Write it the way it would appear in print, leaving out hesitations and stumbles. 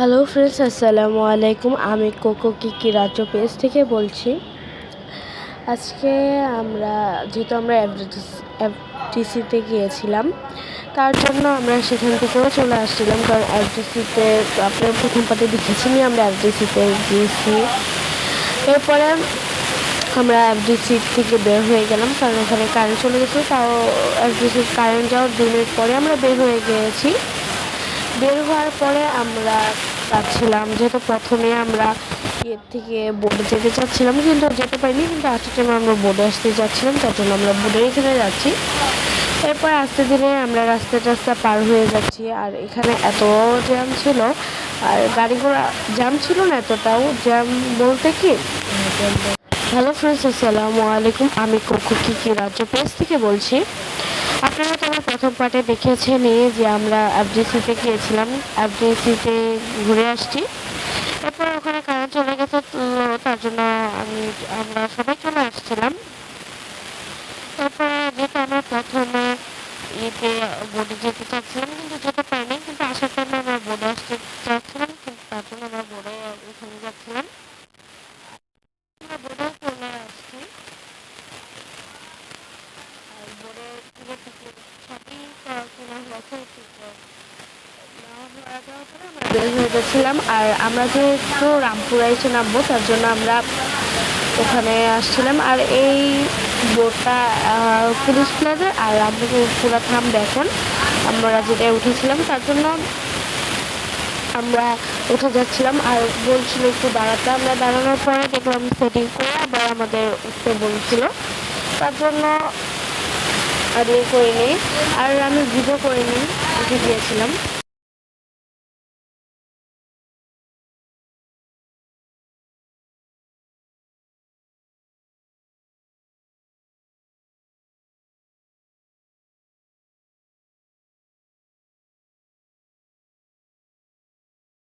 Hello friends, আসসালামু আলাইকুম। আমি কোকো কিকি রাজ্য পেজ থেকে বলছি। আজকে যেহেতু আমরা এফডিসিতে গিয়েছিলাম, তার জন্য আমরা সেখান থেকেও চলে আসছিলাম, কারণ এফডিসিতে আপনার প্রথম পার্টে দেখেছিনি আমরা এফডিসিতে গিয়েছি। এরপরে আমরা এফডিসি থেকে বের হয়ে গেলাম, কারণ ওখানে কারেন্ট চলে গেছে। তাও এফডিসির কারেন্ট যাওয়ার 2 মিনিট পরে আমরা বের হয়ে গিয়েছি। বের হওয়ার পরে আমরা যাচ্ছিলাম, যেহেতু প্রথমে আমরা ইয়ের থেকে বোর্ডে যেতে চাচ্ছিলাম, কিন্তু যেতে পারিনি। কিন্তু আসার টাইমে আমরা বোর্ডে আসতে যাচ্ছিলাম, তার জন্য আমরা বোর্ডের এখানে যাচ্ছি। এরপর আস্তে ধীরে আমরা রাস্তা পার হয়ে যাচ্ছি। আর এখানে এত জ্যাম ছিল, আর গাড়ি ঘোড়া জ্যাম ছিল না, এতটাও জ্যাম বলতে কি। হ্যালো ফ্রেন্ডস, আসসালামু আলাইকুম। আমি কোকো কিকি রাজ্য পেজ থেকে বলছি। আপনারা তো আমার প্রথম পার্টে দেখেছেনই যে আমরা এফডিসিতে গিয়েছিলাম, এফডিসিতে ঘুরে আসছি। এরপর ওখানে কারেন্ট চলে গেছে, তার জন্য আমরা সবাই চলে আসছিলাম। তারপরে যেহেতু আমরা প্রথমে বোর্ডে যেতে চাচ্ছিলাম, কিন্তু যেতে পারিনি। কিন্তু আসার টাইমে আমরা বোর্ডে আসতে চাচ্ছিলাম, কিন্তু তার জন্য আমরা বোর্ডে ওখানে যাচ্ছিলাম। আমরা বোর্ডে চলে আসছি, আর বোর্ডে বের হয়ে যাচ্ছিলাম। আর আমরা যেহেতু রামপুরা এসে নামবো, তার জন্য আমরা ওখানে আসছিলাম। আর এই বোটটা পুলিশ প্লাজা আর রামপুরা থামবে এখন। আমরা যেটায় উঠেছিলাম, তার জন্য আমরা উঠে যাচ্ছিলাম। আর বলছিল একটু দাঁড়াতে, আমরা দাঁড়ানোর পরে দেখলাম সেটিং করে আবার আমাদের উঠতে বলছিল, তার জন্য আর ইয়ে করিনি। আর আমি ভিডিও করিনি, উঠে গিয়েছিলাম।